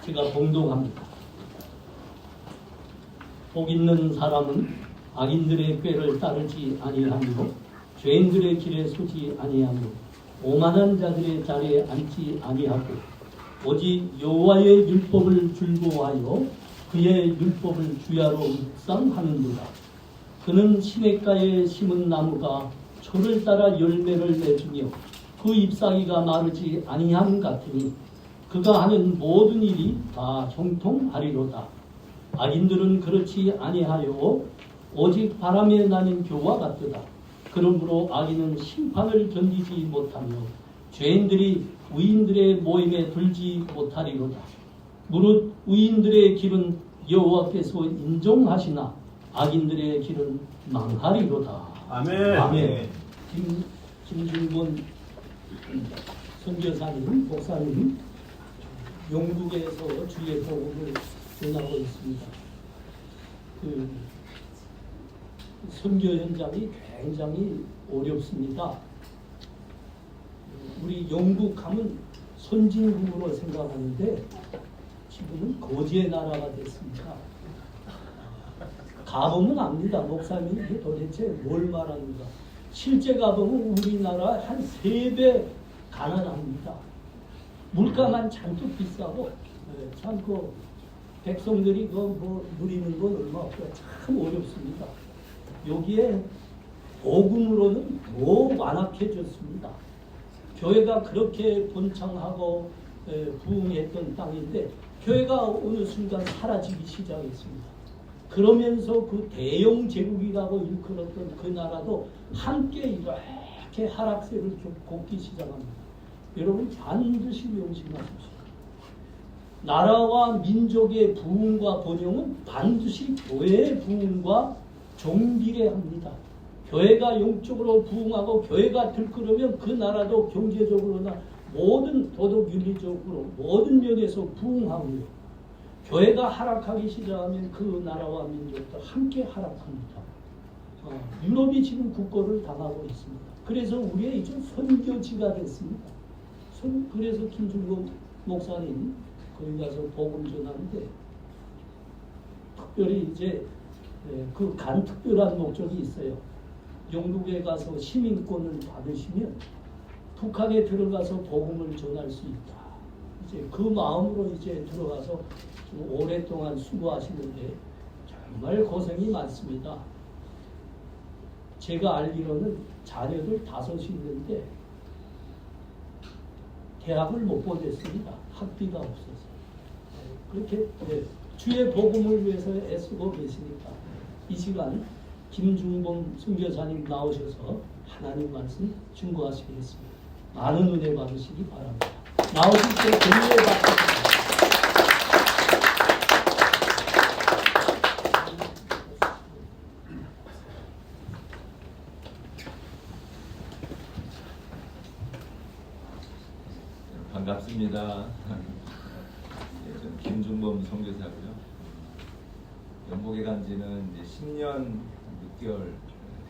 제가 봉독합니다. 복 있는 사람은 악인들의 꾀를 따르지 아니하므로 죄인들의 길에 서지 아니하므로 오만한 자들의 자리에 앉지 아니하고 오직 여호와의 율법을 즐거워하여 그의 율법을 주야로 묵상하는도다. 그는 시냇가에 심은 나무가 초를 따라 열매를 내주며 그 잎사귀가 마르지 아니함 같으니 그가 하는 모든 일이 다 형통하리로다. 악인들은 그렇지 아니하여 오직 바람에 나는 겨와 같도다. 그러므로 악인은 심판을 견디지 못하며 죄인들이 의인들의 모임에 들지 못하리로다. 무릇 의인들의 길은 여호와께서 인정하시나 악인들의 길은 망하리로다. 아멘. 아멘. 김준곤 선교사님, 목사님, 영국에서 주의 복음을 전하고 있습니다. 그 선교 현장이 굉장히 어렵습니다. 우리 영국 하면 선진국으로 생각하는데 지금은 거지의 나라가 됐습니다. 가보면 압니다. 목사님이 이게 도대체 뭘 말하는가. 실제 가보면 우리나라 한 3배 가난합니다. 물가만 잔뜩 비싸고 참 그 백성들이 그 뭐 누리는 건 얼마 없고요. 참 어렵습니다. 여기에 복음으로는 더 완악해졌습니다. 교회가 그렇게 번창하고 부흥했던 땅인데 교회가 어느 순간 사라지기 시작했습니다. 그러면서 그 대영 제국이라고 일컬었던 그 나라도 함께 이렇게 하락세를 걷기 시작합니다. 여러분 반드시 명심하십시오. 나라와 민족의 부흥과 번영은 반드시 교회의 부흥과 종비례합니다. 교회가 영적으로 부흥하고 교회가 들끓으면 그 나라도 경제적으로나 모든 도덕 윤리적으로 모든 면에서 부흥하고요. 교회가 하락하기 시작하면 그 나라와 민족도 함께 하락합니다. 유럽이 지금 국고를 당하고 있습니다. 그래서 우리의 이제 선교지가 됐습니다. 그래서 김준곤 목사님 거기 가서 복음 전하는데 특별히 이제 그 간 특별한 목적이 있어요. 영국에 가서 시민권을 받으시면 북한에 들어가서 복음을 전할 수 있다. 이제 그 마음으로 이제 들어가서 좀 오랫동안 수고하시는데 정말 고생이 많습니다. 제가 알기로는 자녀들 5이 있는데 대학을 못 보냈습니다. 학비가 없어서. 그렇게 주의 복음을 위해서 애쓰고 계시니까 이 시간 김중범 선교사님 나오셔서 하나님 말씀 증거하시겠습니다. 많은 은혜 받으시기 바랍니다. 나오실 때 격려해 받으십시오. 반갑습니다. 저는 김중범 선교사고요. 영국에 간 지는 이제 10년 6개월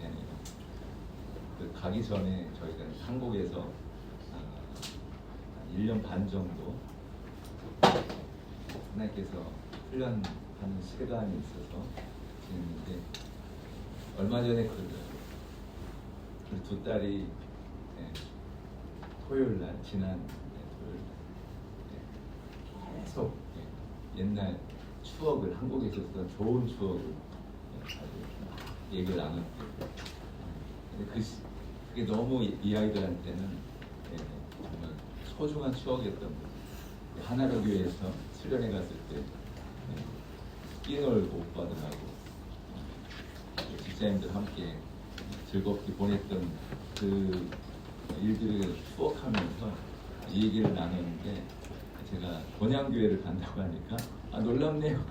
되네요. 가기 전에 저희가 한국에서 1년 반 정도 하나님께서 훈련하는 시간이 있어서 지냈는데 얼마 전에 그 두 딸이 토요일 날 지난 계속 옛날 추억을 한국에 있었던 좋은 추억을 얘기를 나눴고 그게 너무 이 아이들한테는 정말 소중한 추억이었던 거예요. 하나로 교회에서 수련회 갔을 때 끼놀고 오빠들하고 집사님들 함께 즐겁게 보냈던 그 일들을 추억하면서 이 얘기를 나누는데 제가 본향교회를 간다고 하니까 놀랍네요.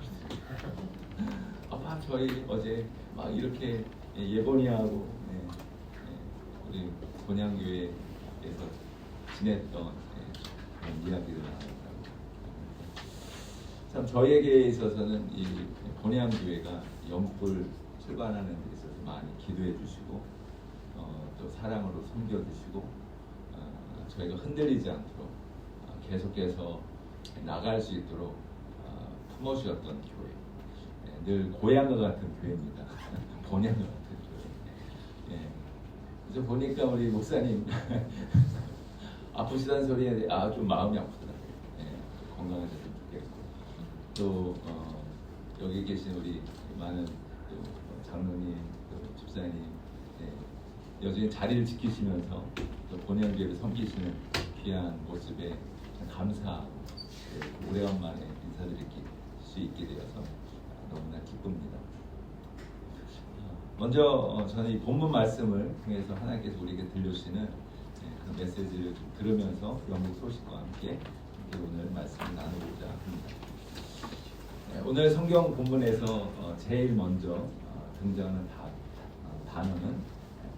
아빠 저희 어제 막 이렇게 예보니하고 우리 본향교회에서 지냈던 그런 이야기를 나눴다고. 참 저에게 있어서는 이 본향교회가 영국을 출발하는 데 있어서 많이 기도해 주시고 또 사랑으로 섬겨주시고 저희가 흔들리지 않도록 계속해서 나갈 수 있도록 품어주었던 교회, 늘 고향과 같은 교회입니다. 본향과 같은 교회. 그래서 보니까 우리 목사님 아프시다는 소리에 좀 마음이 아프더라고요. 건강하셨으면 좋겠고 또 여기 계신 우리 많은 또 장로님, 또 집사님 여전히 자리를 지키시면서 또 본향교회를 섬기시는 귀한 모습에 감사하고 오래간만에 인사드릴 수 있게 되어서 너무나 기쁩니다. 먼저 저는 이 본문 말씀을 통해서 하나님께서 우리에게 들려주시는 그 메시지를 좀 들으면서 영국 소식과 함께 오늘 말씀을 나누고자 합니다. 오늘 성경 본문에서 제일 먼저 등장하는 단어는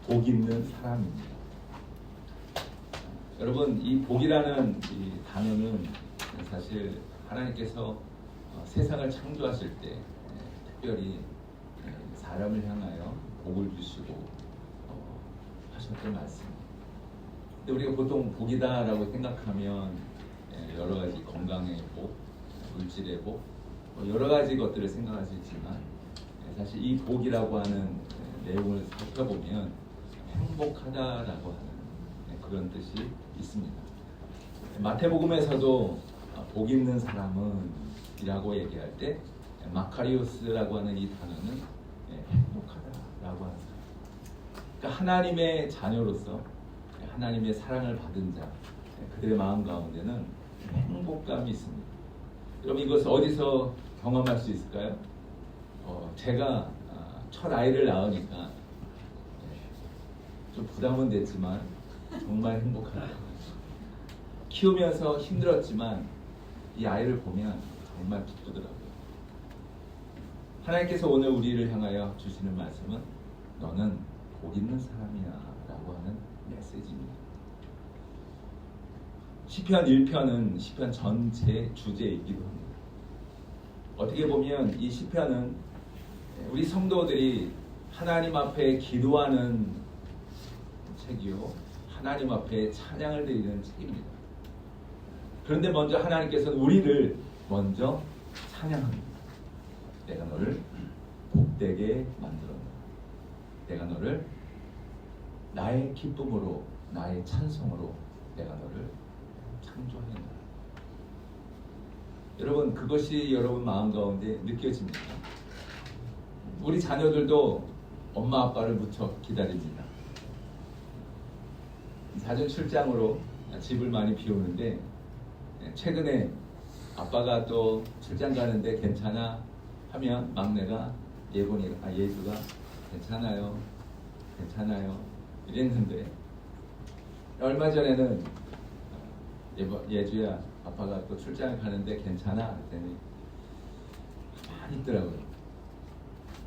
복 있는 사람입니다. 여러분, 이 복이라는 이 단어는 사실 하나님께서 세상을 창조하실 때 특별히 사람을 향하여 복을 주시고 하셨던 말씀입니다. 근데 우리가 보통 복이다라고 생각하면 여러 가지 건강의 복, 물질의 복, 여러 가지 것들을 생각할 수 있지만 사실 이 복이라고 하는 내용을 살펴보면 행복하다라고 하는 그런 뜻이 있습니다. 마태복음에서도 복 있는 사람은 이라고 얘기할 때 마카리오스라고 하는 이 단어는 행복하다라고 하는 사람. 그러니까 하나님의 자녀로서 하나님의 사랑을 받은 자, 그들의 마음 가운데는 행복감이 있습니다. 여러분, 이것을 어디서 경험할 수 있을까요? 제가 첫 아이를 낳으니까 좀 부담은 됐지만 정말 행복하다. 키우면서 힘들었지만 이 아이를 보면 정말 기쁘더라고요. 하나님께서 오늘 우리를 향하여 주시는 말씀은 너는 복 있는 사람이야 라고 하는 메시지입니다. 시편 1편은 시편 전체 주제이기도 합니다. 어떻게 보면 이 시편은 우리 성도들이 하나님 앞에 기도하는 책이요, 하나님 앞에 찬양을 드리는 책입니다. 그런데 먼저 하나님께서는 우리를 먼저 찬양합니다. 내가 너를 복되게 만들었다. 내가 너를 나의 기쁨으로, 나의 찬송으로 내가 너를 창조하였다. 여러분, 그것이 여러분 마음 가운데 느껴집니까? 우리 자녀들도 엄마 아빠를 무척 기다립니다. 사전 출장으로 집을 많이 비우는데 최근에 아빠가 또 출장 가는데 괜찮아 하면 막내가 예수가 괜찮아요 이랬는데, 얼마 전에는 예주야 아빠가 또 출장을 가는데 괜찮아 그랬더니 가만히 있더라고요.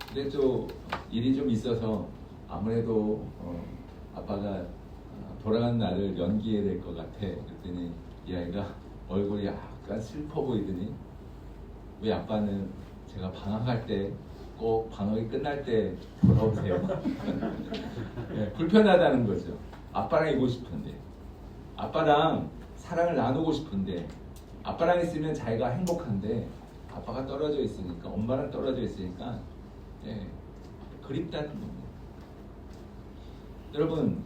근데 또 일이 좀 있어서 아무래도 아빠가 돌아가는 날을 연기해야 될 것 같아 그랬더니 이 아이가 얼굴이 약간 슬퍼 보이더니 왜 아빠는 제가 방학할 때 꼭 방학이 끝날 때 돌아오세요. 네, 불편하다는 거죠. 아빠랑 있고 싶은데, 아빠랑 사랑을 나누고 싶은데, 아빠랑 있으면 자기가 행복한데 아빠가 떨어져 있으니까, 엄마랑 떨어져 있으니까 그립다는 겁니다. 여러분,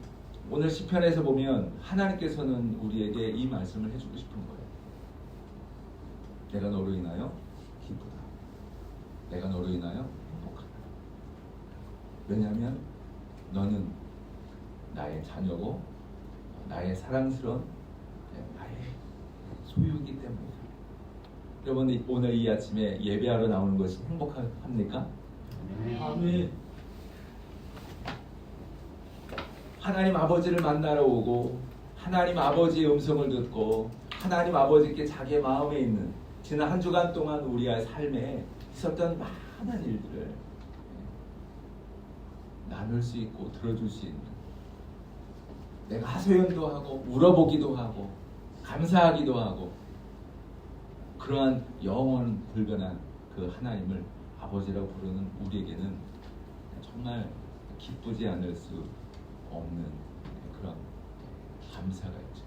오늘 시편에서 보면 하나님께서는 우리에게 이 말씀을 해주고 싶은 거예요. 내가 너로 인하여 기쁘다. 내가 너로 인하여 행복하다. 왜냐하면 너는 나의 자녀고 나의 사랑스러운 나의 소유이기 때문이다. 여러분, 오늘 이 아침에 예배하러 나오는 것이 행복합니까? 아멘. 하나님 아버지를 만나러 오고 하나님 아버지의 음성을 듣고 하나님 아버지께 자기의 마음에 있는 지난 한 주간 동안 우리의 삶에 있었던 많은 일들을 나눌 수 있고 들어줄 수 있는, 내가 하소연도 하고 울어보기도 하고 감사하기도 하고, 그러한 영원 불변한 그 하나님을 아버지라고 부르는 우리에게는 정말 기쁘지 않을 수 없는 그런 감사가 있죠.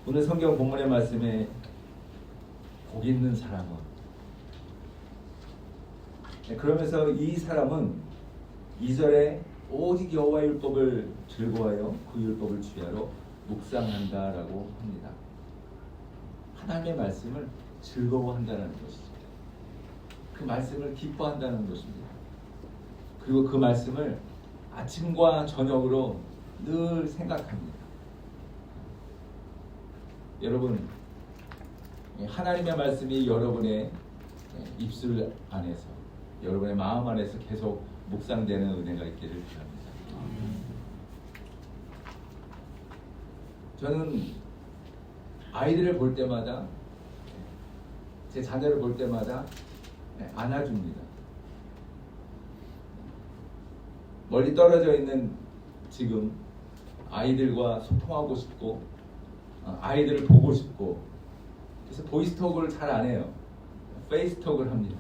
오늘 성경 본문의 말씀에 복 있는 사람은. 그러면서 이 사람은 2절에 오직 여호와의 율법을 즐거워하여 그 율법을 주야로 묵상한다라고 합니다. 하나님의 말씀을 즐거워한다는 것이죠. 그 말씀을 기뻐한다는 것입니다. 그리고 그 말씀을 아침과 저녁으로 늘 생각합니다. 여러분, 하나님의 말씀이 여러분의 입술 안에서, 여러분의 마음 안에서 계속 묵상되는 은혜가 있기를 바랍니다. 저는 아이들을 볼 때마다, 제 자녀를 볼 때마다 안아줍니다. 멀리 떨어져 있는 지금 아이들과 소통하고 싶고, 아이들을 보고 싶고, 그래서 보이스톡을 잘 안 해요. 페이스톡을 합니다.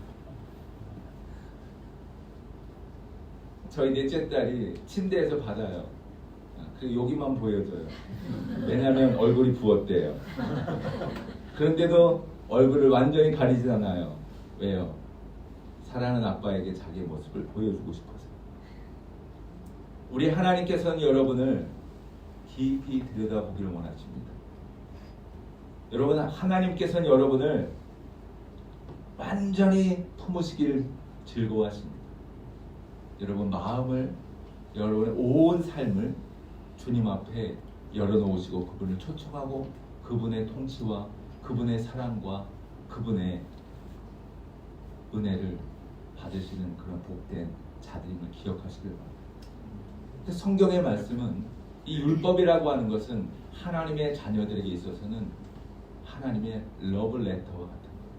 저희 넷째 딸이 침대에서 받아요. 그 여기만 보여줘요. 왜냐하면 얼굴이 부었대요. 그런데도 얼굴을 완전히 가리지 않아요. 왜요? 사랑하는 아빠에게 자기의 모습을 보여주고 싶어서. 우리 하나님께서는 여러분을 깊이 들여다보기를 원하십니다. 여러분, 하나님께서는 여러분을 완전히 품으시기를 즐거워하십니다. 여러분 마음을, 여러분의 온 삶을 주님 앞에 열어놓으시고 그분을 초청하고 그분의 통치와 그분의 사랑과 그분의 은혜를 받으시는 그런 복된 자들임을 기억하시길 바랍니다. 성경의 말씀은, 이 율법이라고 하는 것은 하나님의 자녀들에게 있어서는 하나님의 러브레터와 같은 거예요.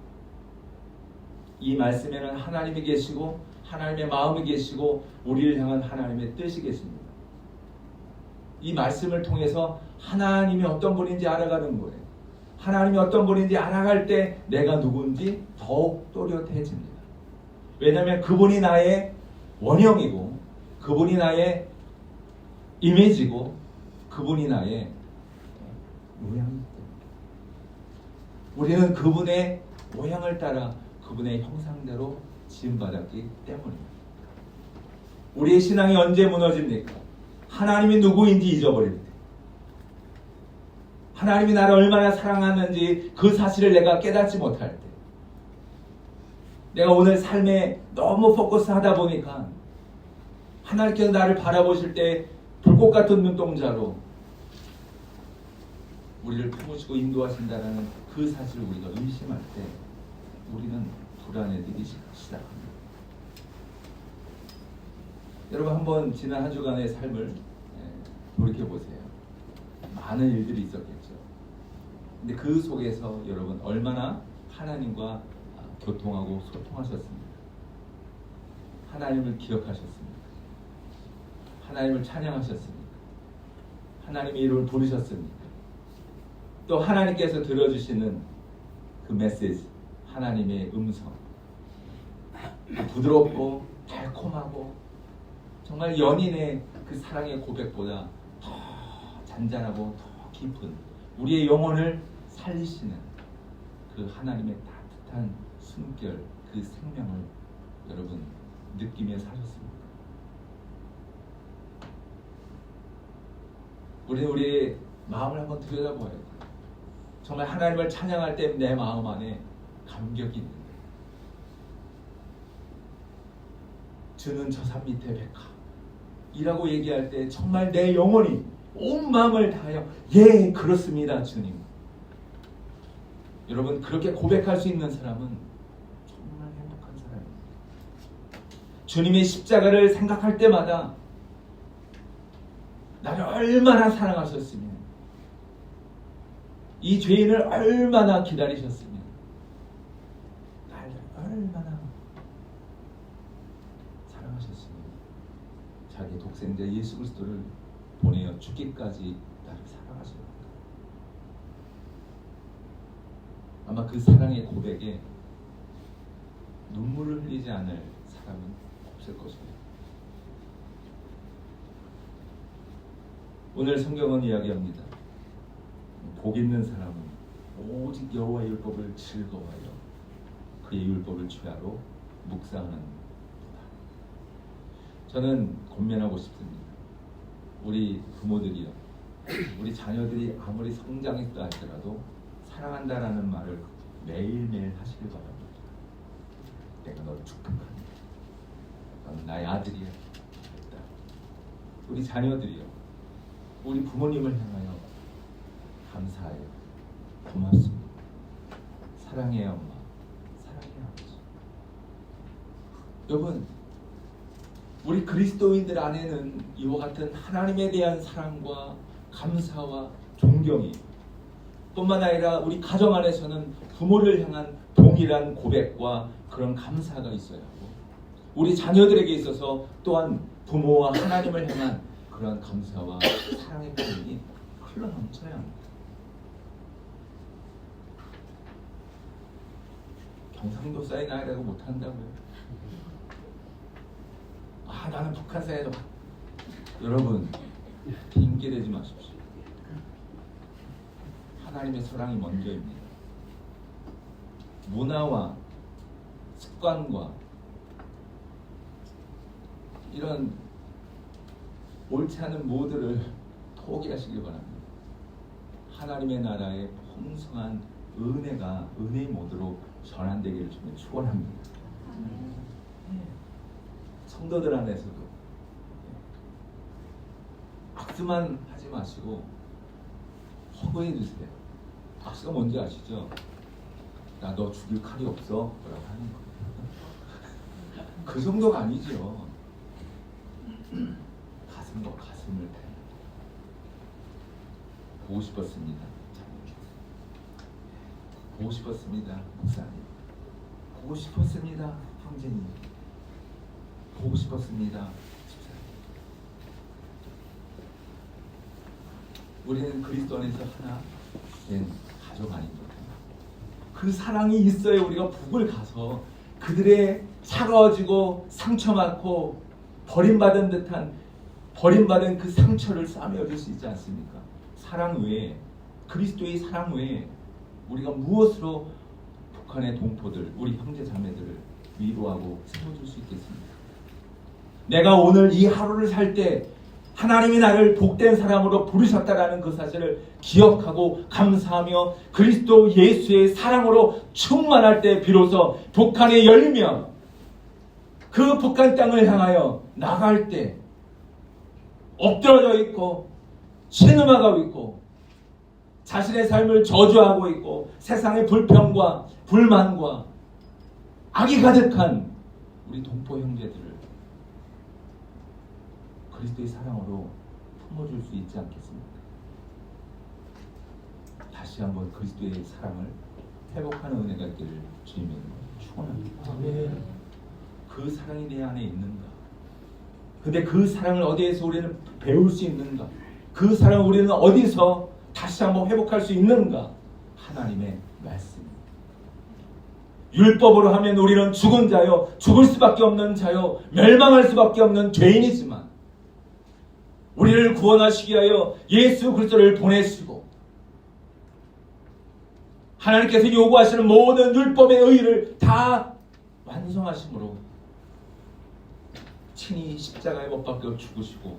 이 말씀에는 하나님이 계시고 하나님의 마음이 계시고 우리를 향한 하나님의 뜻이 계십니다. 이 말씀을 통해서 하나님이 어떤 분인지 알아가는 거예요. 하나님이 어떤 분인지 알아갈 때 내가 누군지 더욱 또렷해집니다. 왜냐하면 그분이 나의 원형이고 그분이 나의 이미지고 그분이 나의 모양이기 때문에 우리는 그분의 모양을 따라 그분의 형상대로 지음받았기 때문입니다. 우리의 신앙이 언제 무너집니까? 하나님이 누구인지 잊어버릴 때, 하나님이 나를 얼마나 사랑하는지 그 사실을 내가 깨닫지 못할 때, 내가 오늘 삶에 너무 포커스하다 보니까 하나님께서 나를 바라보실 때 불꽃 같은 눈동자로 우리를 품으시고 인도하신다는 그 사실을 우리가 의심할 때 우리는 불안해지기 시작합니다. 여러분 한번 지난 한 주간의 삶을 돌이켜보세요. 많은 일들이 있었겠죠. 근데 그 속에서 여러분 얼마나 하나님과 교통하고 소통하셨습니까? 하나님을 기억하셨습니까? 하나님을 찬양하셨습니까? 하나님의 이름을 부르셨습니까? 또 하나님께서 들어주시는 그 메시지, 하나님의 음성, 부드럽고 달콤하고 정말 연인의 그 사랑의 고백보다 더 잔잔하고 더 깊은 우리의 영혼을 살리시는 그 하나님의 따뜻한 숨결, 그 생명을 여러분 느끼며 사셨습니다. 우리는 우리의 마음을 한번 들여다봐야 돼요. 정말 하나님을 찬양할 때 내 마음 안에 감격이 있는데, 주는 저 산 밑에 백합이라고 얘기할 때 정말 내 영혼이 온 마음을 다하여 예 그렇습니다 주님. 여러분 그렇게 고백할 수 있는 사람은 정말 행복한 사람입니다. 주님의 십자가를 생각할 때마다 나를 얼마나 사랑하셨으며 이 죄인을 얼마나 기다리셨으며 나를 얼마나 사랑하셨으며 자기 독생자 예수 그리스도를 보내어 죽기까지 나를 사랑하셨다. 아마 그 사랑의 고백에 눈물을 흘리지 않을 사람은 없을 것입니다. 오늘 성경은 이야기합니다. 복 있는 사람은 오직 여호와의 율법을 즐거워하여 그의 율법을 죄하로 묵상하는 도다. 저는 권면하고 싶습니다. 우리 부모들이요, 우리 자녀들이 아무리 성장했다 할지라도 사랑한다라는 말을 매일매일 하시길 바랍니다. 내가 너를 축복한다. 너는 나의 아들이야. 우리 자녀들이요, 우리 부모님을 향하여 감사해요. 고맙습니다. 사랑해요 엄마. 사랑해요 아버지. 여러분, 우리 그리스도인들 안에는 이와 같은 하나님에 대한 사랑과 감사와 존경이 뿐만 아니라 우리 가정 안에서는 부모를 향한 동일한 고백과 그런 감사가 있어야 하고, 우리 자녀들에게 있어서 또한 부모와 하나님을 향한 그러한 감사와 사랑의 표현이 흘러넘쳐야 합니다. 경상도 사인 아이라고 못한다고요? 나는 북한 사회도. 여러분, 핑계대지 마십시오. 하나님의 사랑이 먼저입니다. 문화와 습관과 이런 옳지 않은 모드를 포기하시길 바랍니다. 하나님의 나라의 풍성한 은혜가 은혜의 모드로 전환되기를 주님 축원합니다. 성도들 안에서도 악수만 하지 마시고 허구해 주세요. 악수가 뭔지 아시죠? 나 너 죽일 칼이 없어 라고 하는 거예요. 그 정도가 아니죠. 가슴과 가슴을 보고 싶었습니다. 보고 싶었습니다. 목사님. 보고 싶었습니다. 형제님. 보고 싶었습니다. 집사님. 우리는 그리스도 안에서 하나 된 가족 아닙니까? 그 사랑이 있어야 우리가 북을 가서 그들의 차가워지고 상처받고 버림받은 듯한 버림받은 그 상처를 싸매어줄 수 있지 않습니까? 사랑 외에, 그리스도의 사랑 외에 우리가 무엇으로 북한의 동포들, 우리 형제 자매들을 위로하고 세워줄 수 있겠습니까? 내가 오늘 이 하루를 살 때 하나님이 나를 복된 사람으로 부르셨다라는 그 사실을 기억하고 감사하며 그리스도 예수의 사랑으로 충만할 때 비로소 북한이 열리며 그 북한 땅을 향하여 나갈 때 엎드러져 있고 신음하고 있고 자신의 삶을 저주하고 있고 세상의 불평과 불만과 악이 가득한 우리 동포 형제들을 그리스도의 사랑으로 품어줄 수 있지 않겠습니까? 다시 한번 그리스도의 사랑을 회복하는 은혜가 있기를 주님의 축원합니다. 그 사랑이 내 안에 있는가? 근데 그 사랑을 어디에서 우리는 배울 수 있는가? 그 사랑을 우리는 어디서 다시 한번 회복할 수 있는가? 하나님의 말씀. 율법으로 하면 우리는 죽은 자요, 죽을 수밖에 없는 자요, 멸망할 수밖에 없는 죄인이지만 우리를 구원하시기 위하여 예수 그리스도를 보내시고 하나님께서 요구하시는 모든 율법의 의의를 다 완성하심으로 친히 십자가에 못 박혀 죽으시고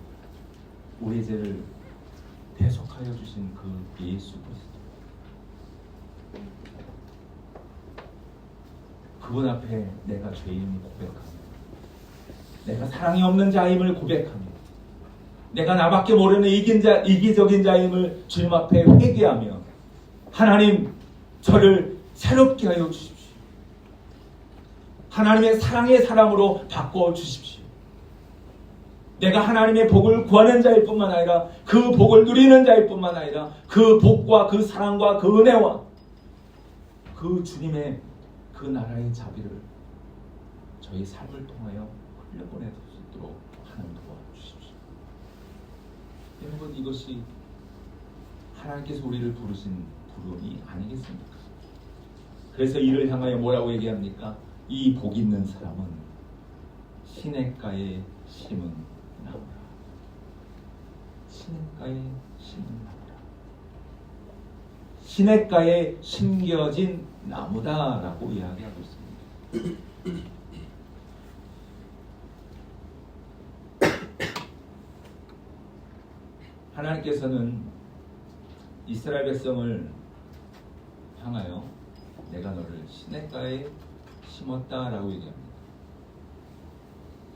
우리의 죄를 대속하여 주신 그 예수 그리스도, 그분 앞에 내가 죄인임을 고백하며 내가 사랑이 없는 자임을 고백하며 내가 나밖에 모르는 이기적인 자임을 주님 앞에 회개하며 하나님 저를 새롭게 하여 주십시오. 하나님의 사랑의 사람으로 바꿔 주십시오. 내가 하나님의 복을 구하는 자일 뿐만 아니라 그 복을 누리는 자일 뿐만 아니라 그 복과 그 사랑과 그 은혜와 그 주님의 그 나라의 자비를 저희 삶을 통하여 흘려보낼 수 있도록 하나님 도와주십시오. 여러분, 이것이 하나님께서 우리를 부르신 부름이 아니겠습니까? 그래서 이를 향하여 뭐라고 얘기합니까? 이 복 있는 사람은 시냇가에 심은 나무라. 시냇가에 심은 나무라. 시냇가에 심겨진 나무다라고 이야기하고 있습니다. 하나님께서는 이스라엘 백성을 향하여 내가 너를 시냇가에 심었다라고 얘기합니다.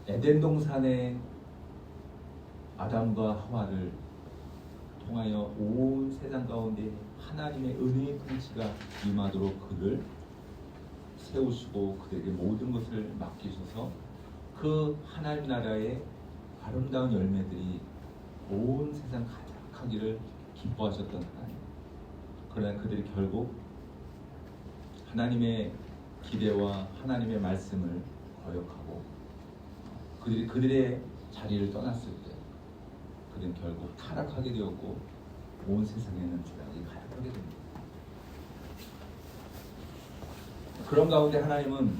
에덴 동산에 아담과 하와를 통하여 온 세상 가운데 하나님의 은혜의 통치가 임하도록 그를 세우시고 그들에게 모든 것을 맡기셔서 그 하나님 나라의 아름다운 열매들이 온 세상 가득하기를 기뻐하셨던 하나님. 그러나 그들이 결국 하나님의 기대와 하나님의 말씀을 거역하고 그들의 자리를 떠났을 때 그들은 결국 타락하게 되었고 온 세상에는 죄악이 가득하게 됩니다. 그런 가운데 하나님은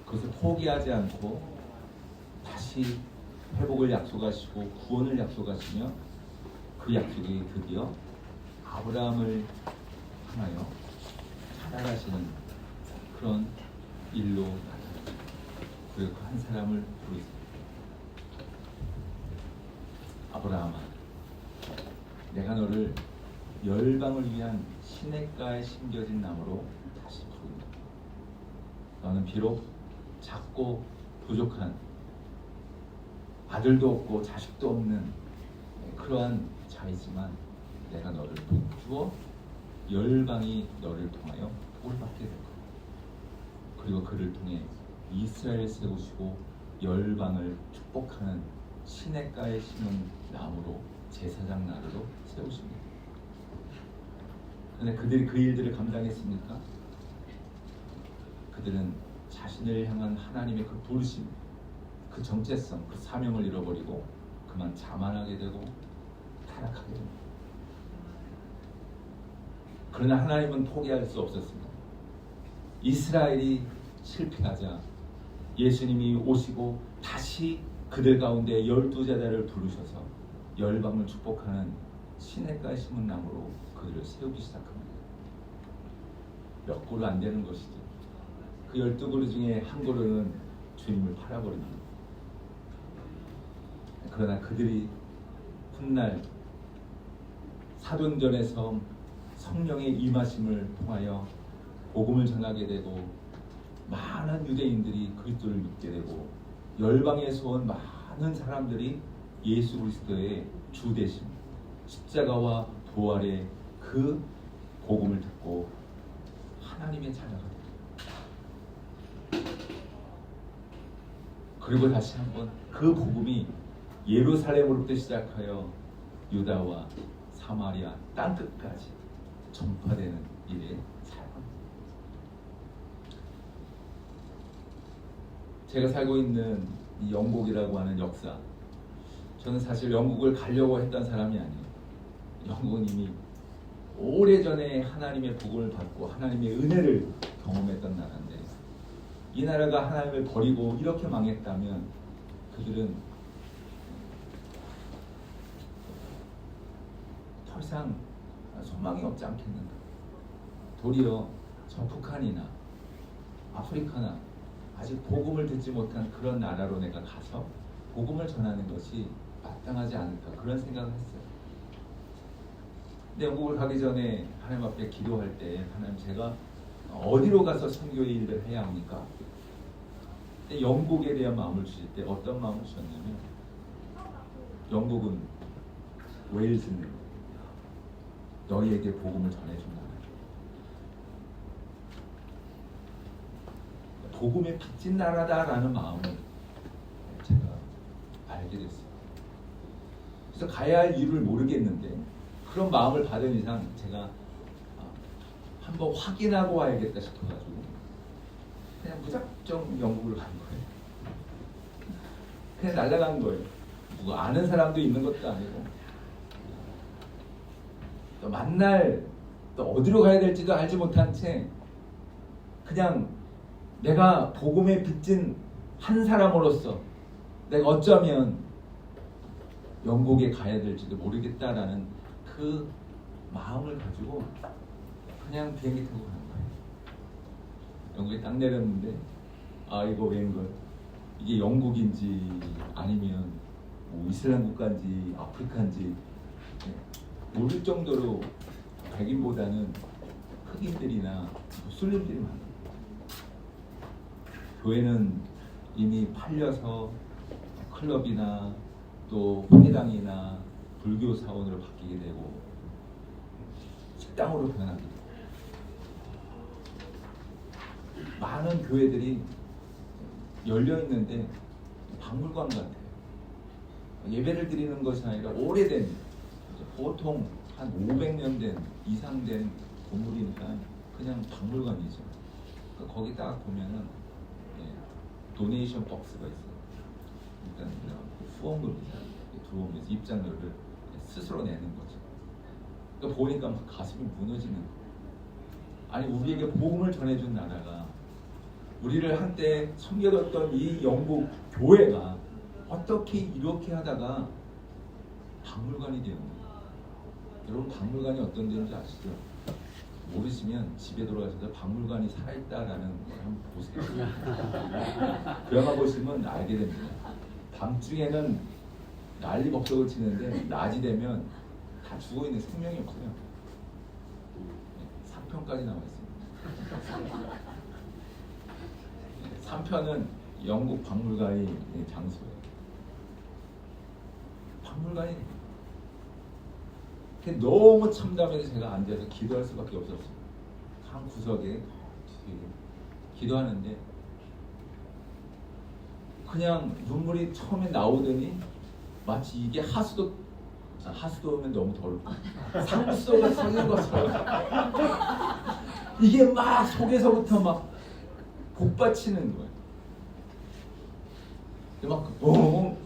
그것을 포기하지 않고 다시 회복을 약속하시고 구원을 약속하시며 그 약속이 드디어 아브라함을 향하여 찾아가시는 그런 일로 나타납니다. 그리고 그 한 사람을 부르십니다. 아브라함아, 내가 너를 열방을 위한 시냇가에 심겨진 나무로 다시 부른다. 너는 비록 작고 부족한 아들도 없고 자식도 없는 그러한 자이지만 내가 너를 복주어 열방이 너를 통하여 복을 받게 될 거야. 그리고 그를 통해 이스라엘을 세우시고 열방을 축복하는 시냇가에 심은 나무로 제사장 나루로 세우십니다. 그런데 그들이 그 일들을 감당했습니까? 그들은 자신을 향한 하나님의 그 부르심, 그 정체성, 그 사명을 잃어버리고 그만 자만하게 되고 타락하게 됩니다. 그러나 하나님은 포기할 수 없었습니다. 이스라엘이 실패하자 예수님이 오시고 다시 그들 가운데 12제자를 부르셔서 열방을 축복하는 시냇가에 심은 나무로 그들을 세우기 시작합니다. 몇 그루 안 되는 것이죠. 그 12그루 중에 한 그루는 주님을 팔아버립니다. 그러나 그들이 훗날 사도행전에서 성령의 임하심을 통하여 복음을 전하게 되고 많은 유대인들이 그리스도를 믿게 되고 열방에서 온 많은 사람들이 예수 그리스도의 주 되심, 십자가와 부활의 그 복음을 듣고 하나님의 자녀가 됩니다. 그리고 다시 한번 그 복음이 예루살렘으로부터 시작하여 유다와 사마리아 땅끝까지 전파되는 일에 사용합니다. 제가 살고 있는 이 영국이라고 하는 역사, 저는 사실 영국을 가려고 했던 사람이 아니에요. 영국은 이미 오래전에 하나님의 복음을 받고 하나님의 은혜를 경험했던 나라인데 이 나라가 하나님을 버리고 이렇게 망했다면 그들은 더 이상 소망이 없지 않겠는가. 도리어 저 북한이나 아프리카나 아직 복음을 듣지 못한 그런 나라로 내가 가서 복음을 전하는 것이 마땅하지 않을까 그런 생각을 했어요. 근데 영국을 가기 전에 하나님 앞에 기도할 때 하나님 제가 어디로 가서 선교의 일을 해야 합니까? 근데 영국에 대한 마음을 주실 때 어떤 마음을 주셨냐면 영국은 웨일즈는 너희에게 복음을 전해준다. 복음의 빚진 나라다라는 마음을 제가 알게 됐어요. 그래서 가야 할 이유를 모르겠는데 그런 마음을 받은 이상 제가 한번 확인하고 와야겠다 싶어가지고 그냥 무작정 영국을 간 거예요. 그냥 날아간 거예요. 누가 아는 사람도 있는 것도 아니고 또 만날 또 어디로 가야 될지도 알지 못한 채 그냥 내가 복음에 빚진 한 사람으로서 내가 어쩌면 영국에 가야 될지도 모르겠다라는 그 마음을 가지고 그냥 비행기 타고 가는 거예요. 영국에 딱 내렸는데 아 이거 웬걸 이게 영국인지 아니면 뭐 이슬람 국가인지 아프리카인지 모를 정도로 백인보다는 흑인들이나 무슬림들이 많아요. 교회는 이미 팔려서 클럽이나 또 회당이나 불교 사원으로 바뀌게 되고 식당으로 변하게 돼요. 많은 교회들이 열려 있는데 박물관 같아요. 예배를 드리는 것이 아니라 오래된 보통 한 500년 된 이상 된 건물이니까 그냥 박물관이죠. 그러니까 거기 딱 보면은 도네이션 박스가 있어요. 일단 후원금이나 들어오면서 입장료를 스스로 내는 거죠. 그러니까 보니까 막 가슴이 무너지는 거예요. 아니 우리에게 복음을 전해준 나라가 우리를 한때 섬겨줬던 이 영국 교회가 어떻게 이렇게 하다가 박물관이 되는 거예요. 여러분 박물관이 어떤 데인지 아시죠? 모르시면 집에 돌아가셔서 박물관이 살아있다라는 걸 한번 보세요. 그 영화 보시면 알게 됩니다. 밤중에는 난리 법석을 치는데 낮이 되면 다 죽어있는 생명이 없어요. 3편까지 나와 있습니다. 3편은 영국 박물관이 장소예요. 박물관이 너무 참담해서 제가 앉아서 기도할 수밖에 없었어요. 한 구석에 기도하는데 그냥 눈물이 처음에 나오더니 마치 이게 하수도면 너무 더럽고 상수도가 섞는 것처럼 이게 막 속에서부터 막 복받치는 거예요. 막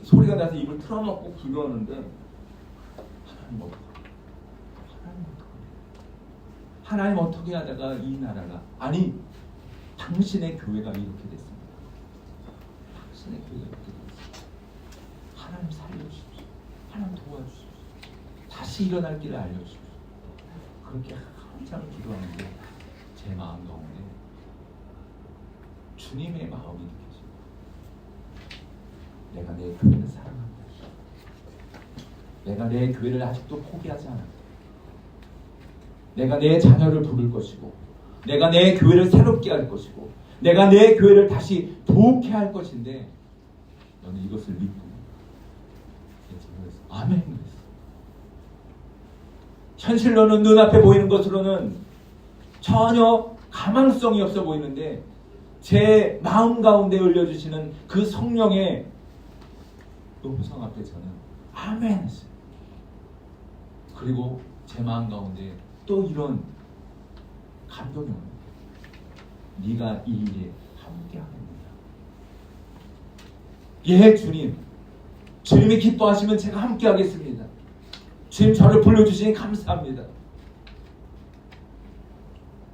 소리가 나서 입을 틀어막고 기도하는데 하나님 어떻게 하다가 이 나라가 아니 당신의 교회가 이렇게 됐습니다. 당신의 교회가 이렇게 됐습니다. 하나님 살려주십시오. 하나님 도와주십시오. 다시 일어날 길을 알려주십시오. 그렇게 한참 기도하는데 제 마음 가운데 주님의 마음이 느껴집니다. 내가 내 교회를 사랑한다. 내가 내 교회를 아직도 포기하지 않았다. 내가 내 자녀를 부를 것이고 내가 내 교회를 새롭게 할 것이고 내가 내 교회를 다시 부흥케 할 것인데 너는 이것을 믿고 아멘 그랬어. 현실로는 눈앞에 보이는 것으로는 전혀 가망성이 없어 보이는데 제 마음 가운데 올려주시는 그 성령의 음성 앞에 저는 아멘 했어요. 그리고 제 마음 가운데 또 이런 감동이 옵니다. 네가 이 일에 함께 하겠느냐. 예 주님, 주님이 기뻐하시면 제가 함께 하겠습니다. 주님 저를 불러주시니 감사합니다.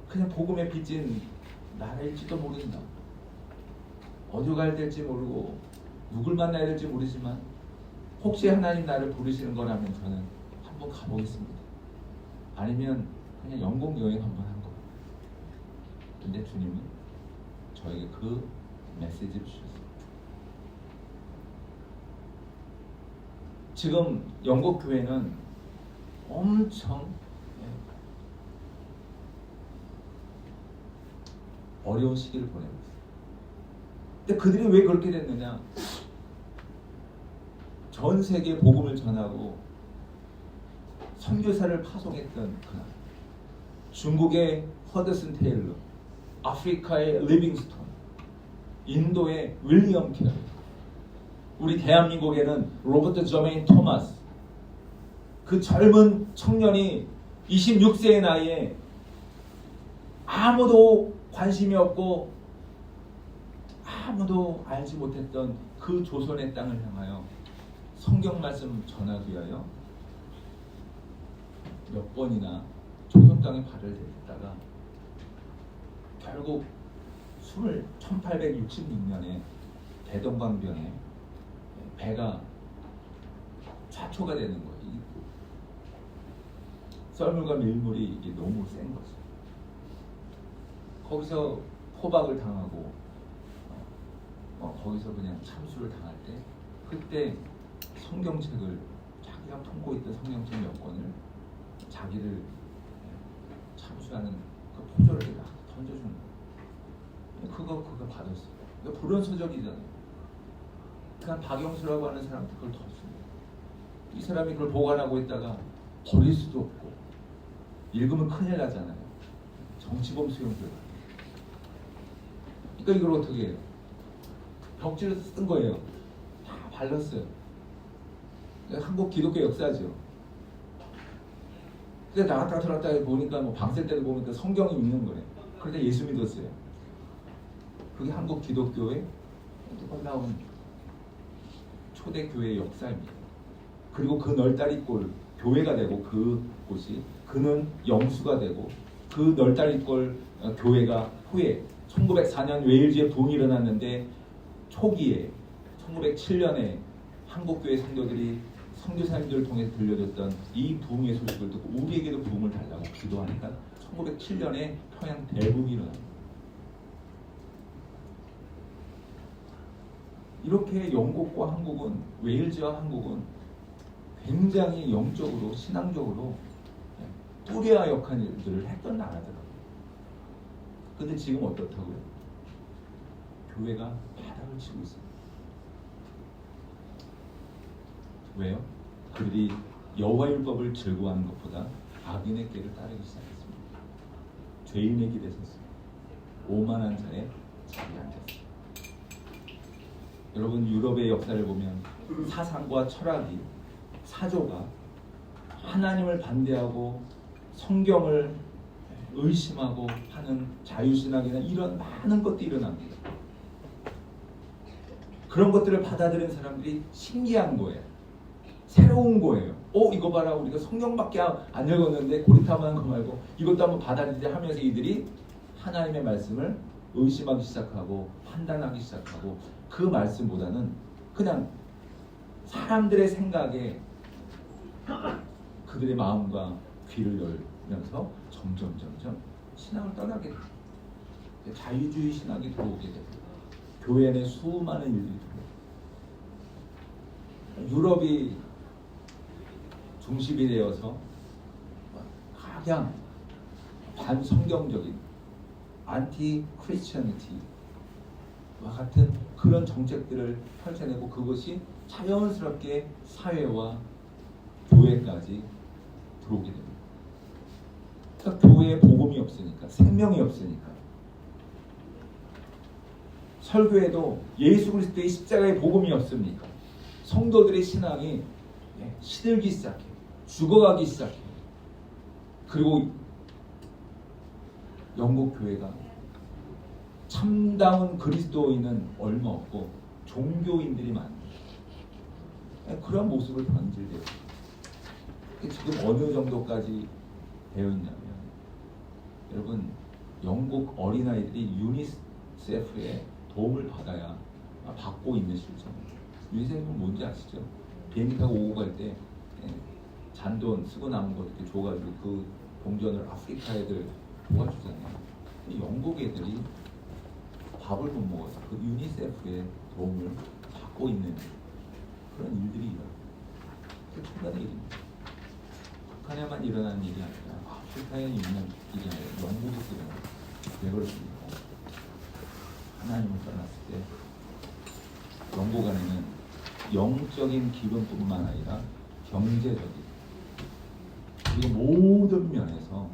그냥 복음에 빚진 나라일지도 모른다. 어디 가야 될지 모르고 누굴 만나야 될지 모르지만 혹시 하나님 나를 부르시는 거라면 저는 한번 가보겠습니다. 아니면 그냥 영국 여행 한번 한 거예요. 근데 주님은 저에게 그 메시지를 주셨어요. 지금 영국 교회는 엄청 어려운 시기를 보내고 있어요. 근데 그들이 왜 그렇게 됐느냐? 전 세계에 복음을 전하고 선교사를 파송했던 그날, 중국의 허드슨 테일러, 아프리카의 리빙스톤, 인도의 윌리엄 캐리, 우리 대한민국에는 로버트 저메인 토마스, 그 젊은 청년이 26세의 나이에 아무도 관심이 없고 아무도 알지 못했던 그 조선의 땅을 향하여 성경 말씀 전하기 위하여 몇 번이나 조선 땅에 발을 댔다가 결국 1866년에 대동강변에 배가 좌초가 되는 거예요. 썰물과 밀물이 이게 너무 센 거죠. 거기서 포박을 당하고 거기서 그냥 참수를 당할 때 그때 성경책을 자기가 품고 있던 성경책 몇 권을 자기를 참수하는 그 포조를 막 던져주는 거예요. 그거 받았어요. 이거 불원서적이잖아요. 그러니까 박영수라고 하는 사람한테 그걸 뒀습니다. 이 사람이 그걸 보관하고 있다가 버릴 수도 없고 읽으면 큰일 나잖아요. 정치범 수용 들어가요. 그러니까 이걸 어떻게 해요? 벽지를 쓴 거예요. 다 발랐어요. 한국 기독교 역사죠. 근데 나갔다 들어갔다 보니까 뭐 방셀 때도 보니까 성경이 있는 거예요. 그런데 예수 믿었어요. 그게 한국 기독교의 놀라운 초대교회의 역사입니다. 그리고 그 널다리꼴 교회가 되고 그곳이 그는 영수가 되고 그 널다리꼴 교회가 후에 1904년 웨일즈에 붕이 일어났는데 초기에 1907년에 한국교회 성도들이 선교사님들을 통해 들려줬던 이 부흥의 소식을 듣고 우리에게도 부흥을 달라고 기도하니까 1907년에 평양 대붕이 일어납니다. 이렇게 영국과 한국은 웨일즈와 한국은 굉장히 영적으로 신앙적으로 뿌리와 역한 일들을 했던 나라더라고요. 근데 지금 어떻다고요? 교회가 바닥을 치고 있습니다. 왜요? 그들이 여호와 율법을 즐거워하는 것보다 악인의 길을 따르기 시작했습니다. 죄인의 길에 섰습니다. 오만한 자의 자리에 앉았습니다. 여러분 유럽의 역사를 보면 사상과 철학이 사조가 하나님을 반대하고 성경을 의심하고 하는 자유신학이나 이런 많은 것들이 일어납니다. 그런 것들을 받아들인 사람들이 신기한 거예요. 새로운 거예요. 이거 봐라, 우리가 성경밖에 안 읽었는데 고리타분한 거 말고 이것도 한번 받아들이자 하면서 이들이 하나님의 말씀을 의심하기 시작하고 판단하기 시작하고 그 말씀보다는 그냥 사람들의 생각에 그들의 마음과 귀를 열면서 점점 신앙을 떠나게 됩니다. 자유주의 신학이 들어오게 되고 교회 안에 수많은 일들이 들어오고 유럽이 중심이 되어서 가장 반성경적인 안티 크리스천리티와 같은 그런 정책들을 펼쳐내고 그것이 자연스럽게 사회와 교회까지 들어오게 됩니다. 그러니까 교회에 복음이 없으니까, 생명이 없으니까. 설교에도 예수 그리스도의 십자가의 복음이 없습니까? 성도들의 신앙이 시들기 시작해요. 죽어가기 시작해요. 그리고 영국 교회가 참다운 그리스도인은 얼마 없고 종교인들이 많아요. 그런 모습을 변질돼요. 지금 어느 정도까지 되어 있냐면 여러분 영국 어린아이들이 유니세프의 도움을 받아야 받고 있는 실정이에요. 유니세프는 뭔지 아시죠? 비행기 타고 오고 갈 때 잔돈 쓰고 남은 거 이렇게 줘가지고 그 동전을 아프리카 애들 도와주잖아요. 영국 애들이 밥을 못 먹어서 그 유니세프의 도움을 받고 있는 그런 일들이 일어나요. 그 초단의 일입니다. 북한에만 일어나는 일이 아니라 아프리카에 있는 일이 아니라 영국에서 일어나요. 왜 그렇습니까? 하나님을 떠났을 때 영국 안에는 영적인 기분뿐만 아니라 경제적인 그리고 모든 면에서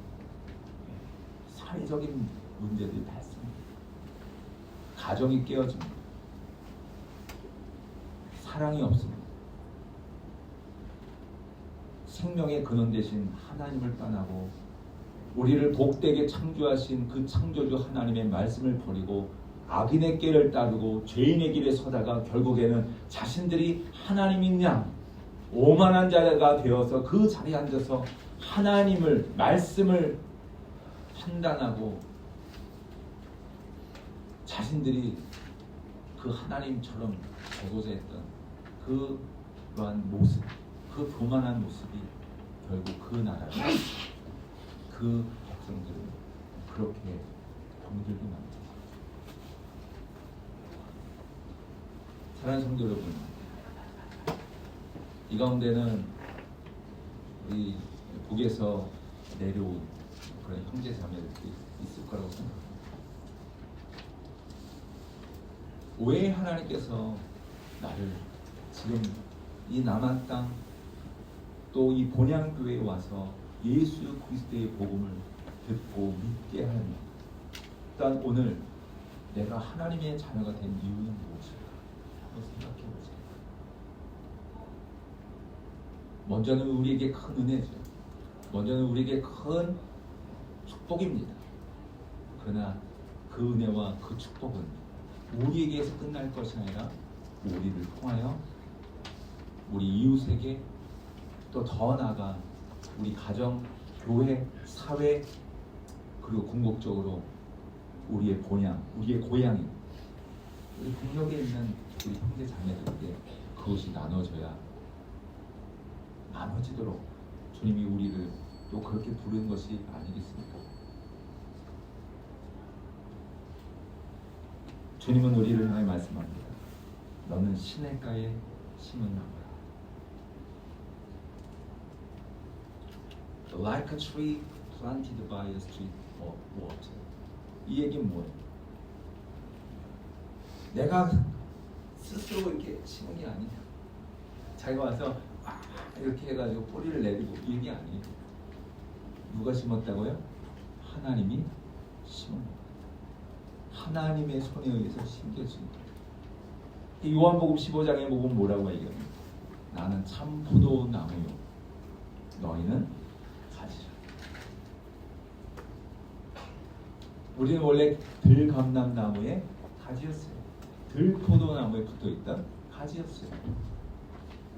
사회적인 문제들이 발생합니다. 가정이 깨어집니다. 사랑이 없습니다. 생명의 근원 되신 하나님을 떠나고 우리를 복되게 창조하신 그 창조주 하나님의 말씀을 버리고 악인의 길을 따르고 죄인의 길에 서다가 결국에는 자신들이 하나님인 양 오만한 자가 되어서 그 자리에 앉아서 하나님을 말씀을 판단하고 자신들이 그 하나님처럼 되고자 했던 그러한 모습, 그 교만한 모습이 결국 그 나라를 그 백성들을 그렇게 병들게 만들어요. 사랑하는 성도 여러분, 이 가운데는 우리 북에서 내려온 그런 형제 자매들이 있을 거라고 생각합니다. 왜 하나님께서 나를 지금 이 남한 땅 또 이 본향교회에 와서 예수 그리스도의 복음을 듣고 믿게 하느냐? 일단 오늘 내가 하나님의 자녀가 된 이유는 무엇일까? 한번 생각해 보세요. 먼저는 우리에게 큰 은혜죠. 먼저는 우리에게 큰 축복입니다. 그러나 그 은혜와 그 축복은 우리에게서 끝날 것이 아니라 우리를 통하여 우리 이웃에게 또 더 나아가 우리 가정, 교회, 사회 그리고 궁극적으로 우리의 본향, 우리의 고향인 우리 국력에 있는 우리 형제 자매들에게 그것이 나눠지도록 주님이 우리를 또 그렇게 부른 것이 아니겠습니까? 주님은 우리를 향해 말씀합니다. 너는 시냇가에 심은 나무야. Like a tree planted by a stream of water. 이 얘기는 뭐예요? 내가 스스로 이렇게 심은 게 아니야. 자기가 와서 이렇게 해가지고 뿌리를 내리고 이 얘기 아니에요. 누가 심었다고요? 하나님이 심은 거예요. 하나님의 손에 의해서 심겨진 거예요. 요한복음 15장에 보면 뭐라고 얘기합니까? 나는 참 포도나무요, 너희는 가지라. 우리는 원래 들감람나무의 가지였어요. 들포도나무에 붙어있던 가지였어요.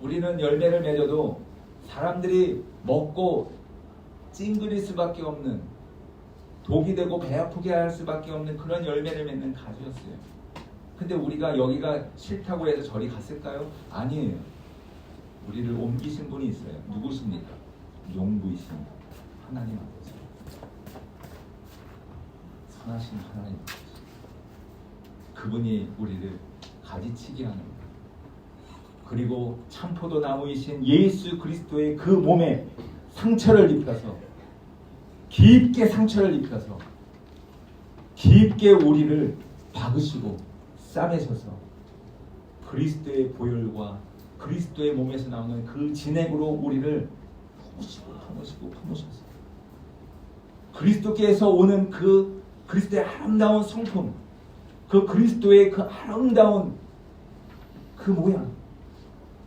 우리는 열매를 맺어도 사람들이 먹고 찡그릴 수밖에 없는, 독이 되고 배 아프게 할 수밖에 없는 그런 열매를 맺는 가지였어요. 근데 우리가 여기가 싫다고 해서 저리 갔을까요? 아니에요. 우리를 옮기신 분이 있어요. 누구십니까? 용부이신 하나님 아버지, 선하신 하나님 아버지. 그분이 우리를 가지치게 하는 거예요. 그리고 참포도나무이신 예수 그리스도의 그 몸에 상처를 입혀서, 깊게 상처를 입혀서 깊게 우리를 박으시고 싸매셔서 그리스도의 보혈과 그리스도의 몸에서 나오는 그 진액으로 우리를 품으셔서 그리스도께서 오는 그 그리스도의 아름다운 성품, 그 그리스도의 그 아름다운 그 모양,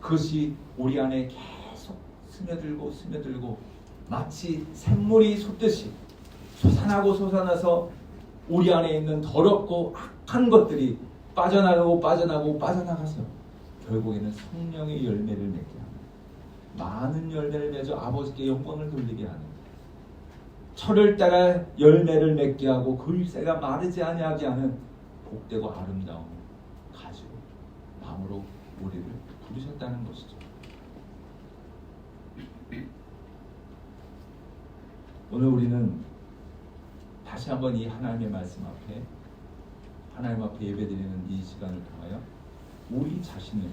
그것이 우리 안에 계속 스며들고 마치 샘물이 솟듯이 솟아나서 우리 안에 있는 더럽고 악한 것들이 빠져나가서 결국에는 성령의 열매를 맺게 하는, 많은 열매를 맺어 아버지께 영광을 돌리게 하는, 철을 따라 열매를 맺게 하고 그 잎새가 마르지 아니하게 하는 복되고 아름다운 가지고 나무로 우리를 부르셨다는 것이죠. 오늘 우리는 다시 한번 이 하나님의 말씀 앞에, 하나님 앞에 예배드리는 이 시간을 통하여 우리 자신을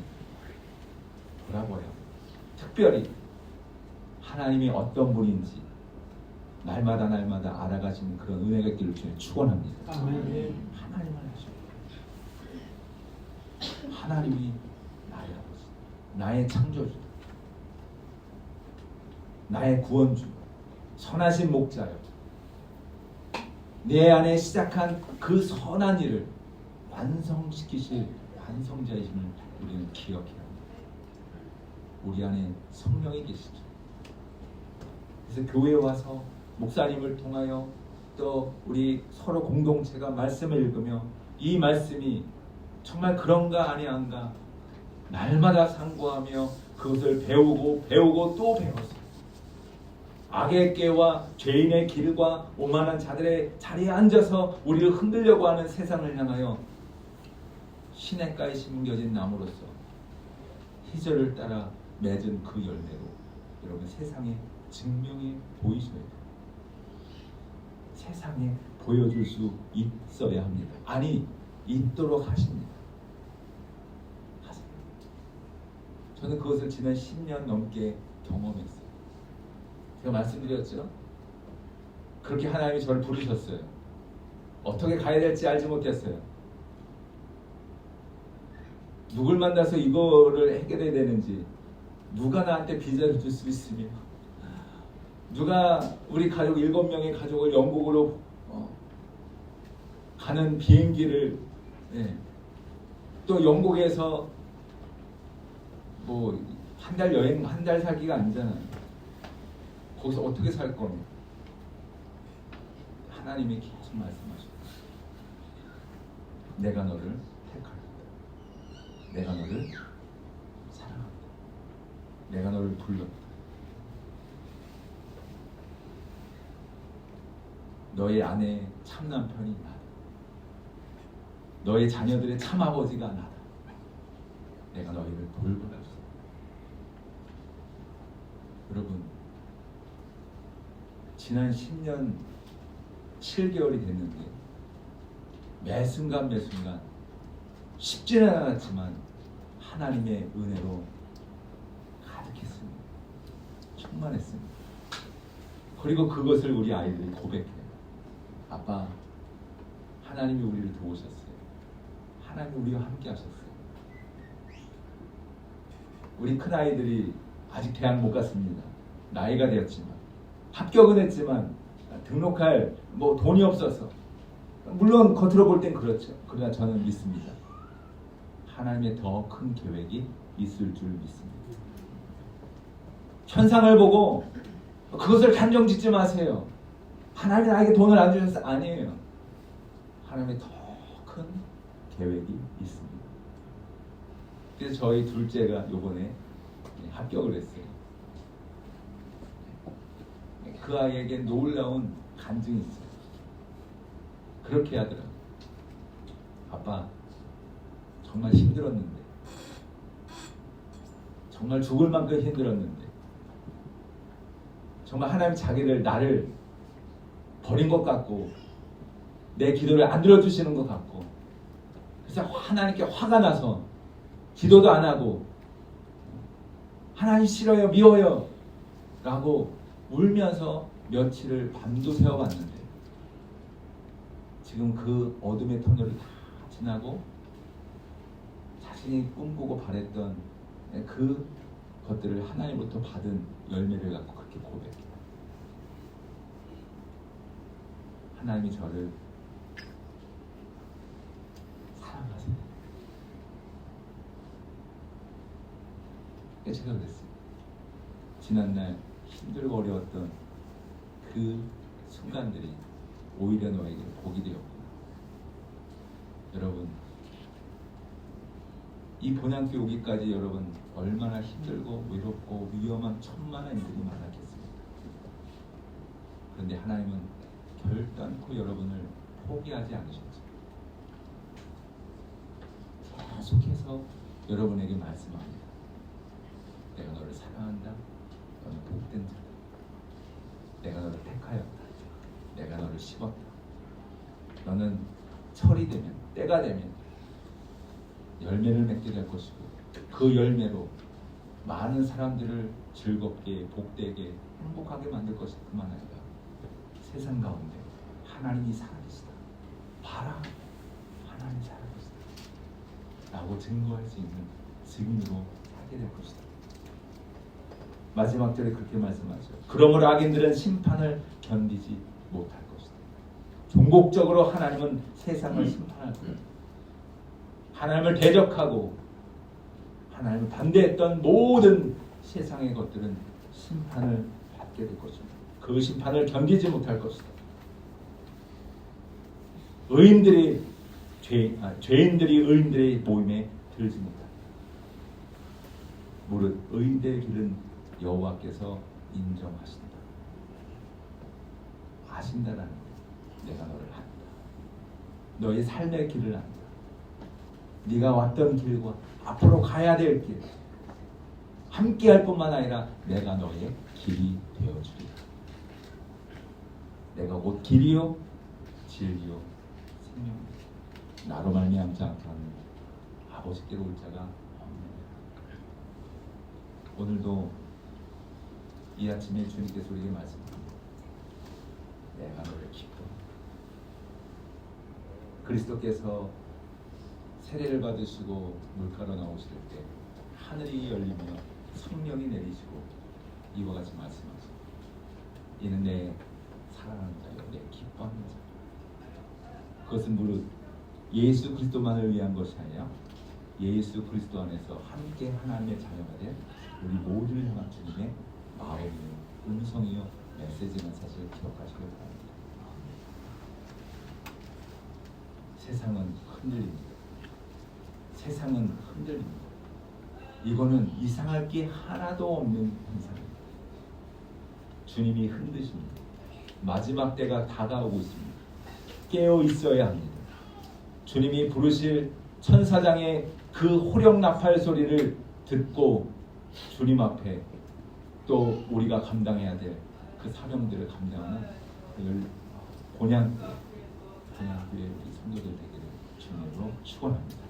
돌아보아야, 특별히 하나님이 어떤 분인지 날마다 알아가시는 그런 은혜가 있기를 주님 축원합니다. 하나님을 하시고, 하나님이 나의 아버지, 나의 창조주, 나의 구원주, 선하신 목자여, 내 안에 시작한 그 선한 일을 완성시키실 완성자이심을 우리는 기억해야 합니다. 우리 안에 성령이 계시죠. 그래서 교회에 와서 목사님을 통하여 또 우리 서로 공동체가 말씀을 읽으며 이 말씀이 정말 그런가 아니한가 날마다 상고하며 그것을 배우고 또 배워서 악의 깨와 죄인의 길과 오만한 자들의 자리에 앉아서 우리를 흔들려고 하는 세상을 향하여 시냇가에 심겨진 나무로서 희절을 따라 맺은 그 열매로 여러분 세상에 증명해 보이셔야 돼요. 세상에 보여줄 수 있어야 합니다. 아니, 있도록 하십니다. 저는 그것을 지난 10년 넘게 경험했어요. 제가 말씀드렸죠? 그렇게 하나님이 저를 부르셨어요. 어떻게 가야 될지 알지 못했어요. 누굴 만나서 이거를 해결해야 되는지, 누가 나한테 비자를 줄 수 있으며, 누가 우리 가족 7명의 가족을 영국으로 가는 비행기를, 또 영국에서 뭐 한 달 여행, 한 달 살기가 아니잖아요. 거기서 어떻게 살 거냐. 하나님이 계속 말씀하셔요. 내가 너를 택하였다. 내가 너를 사랑한다. 내가 너를 불렀다. 너의 아내의 참 남편이 나다. 너의 자녀들의 참 아버지가 나다. 내가 너희를 돌보라. 여러분, 지난 10년 7개월이 됐는데 매 순간 쉽지는 않았지만 하나님의 은혜로 가득했습니다. 충만했습니다. 그리고 그것을 우리 아이들이 고백해요. 아빠, 하나님이 우리를 도우셨어요. 하나님이 우리와 함께 하셨어요. 우리 큰아이들이 아직 대학 못 갔습니다. 나이가 되었지만 합격은 했지만 등록할 돈이 없어서, 물론 겉으로 볼 땐 그렇죠. 그러나 저는 믿습니다. 하나님의 더 큰 계획이 있을 줄 믿습니다. 천상을 보고 그것을 단정 짓지 마세요. 하나님이 나에게 돈을 안 주셔서 아니에요. 하나님의 더 큰 계획이 있습니다. 그래서 저희 둘째가 요번에 합격을 했어요. 그 아이에게 놀라운 간증이 있어요. 그렇게 하더라고요. 아빠, 정말 힘들었는데, 정말 죽을 만큼 힘들었는데, 정말 하나님 자기를, 나를 버린 것 같고, 내 기도를 안 들어주시는 것 같고, 그래서 하나님께 화가 나서 기도도 안 하고, 하나님 싫어요, 미워요 라고 울면서 며칠을 밤도 새워봤는데, 지금 그 어둠의 터널을 다 지나고 자신이 꿈꾸고 바랬던 그 것들을 하나님으로부터 받은 열매를 갖고 그렇게 고백해요. 하나님이 저를 사랑하세요. 제가 그랬어요. 지난날 힘들고 어려웠던 그 순간들이 오히려 너에게 복이 되었구나. 여러분, 이 본향교 오기까지 여러분 얼마나 힘들고 외롭고 위험한 천만한 일들이 많았겠습니까? 그런데 하나님은 결단코 여러분을 포기하지 않으셨죠. 계속해서 여러분에게 말씀합니다. 내가 너를 사랑한다. 너는 복된 자다. 내가 너를 택하였다. 내가 너를 씹었다. 너는 철이 되면, 때가 되면 열매를 맺게 될 것이고, 그 열매로 많은 사람들을 즐겁게, 복되게, 행복하게 만들 것이 그만 아니라 세상 가운데 하나님이 살아계시다. 봐라, 하나님이 살아계시다 라고 증거할 수 있는 증인으로 살게 될 것이다. 마지막 절에 그렇게 말씀하죠. 그러므로 악인들은 심판을 견디지 못할 것이다. 종국적으로 하나님은 세상을 심판할 것이다. 하나님을 대적하고 하나님을 반대했던 모든 세상의 것들은 심판을 받게 될 것입니다. 그 심판을 견디지 못할 것이다. 죄인들이 의인들의 모임에 들지 못한다. 무릇 의인들의 길은 여호와께서 인정하신다. 아신다라는 거예요. 내가 너를 안다. 너의 삶의 길을 안다. 네가 왔던 길과 앞으로 가야 될 길, 함께할 뿐만 아니라 내가 너의 길이 되어주리라. 내가 곧 길이요 진리요 생명 나로 말미암지 않고는 아버지께로 올 자가 없느니라. 오늘도 이 아침에 주님께서 우리에게 말씀합니다. 내가 너를 기뻐한다. 그리스도께서 세례를 받으시고 물가로 나오실 때 하늘이 열리며 성령이 내리시고 이와 같이 말씀하시고 이는 내 사랑하는 자요 내 기뻐하는 자. 그것은 무릇 예수 그리스도만을 위한 것이 아니라 예수 그리스도 안에서 함께 하나님의 자녀가 된 우리 모두를 향한 주님의 마음이요 음성이요 메시지는 사실 기억하시길 바랍니다. 세상은 흔들립니다. 세상은 흔들립니다. 이거는 이상할 게 하나도 없는 현상입니다. 주님이 흔드십니다. 마지막 때가 다가오고 있습니다. 깨어 있어야 합니다. 주님이 부르실 천사장의 그 호령 나팔 소리를 듣고 주님 앞에 또 우리가 감당해야 될 그 사명들을 감당하는 본향교회 우리 성도들 되기를 주님으로 축원합니다.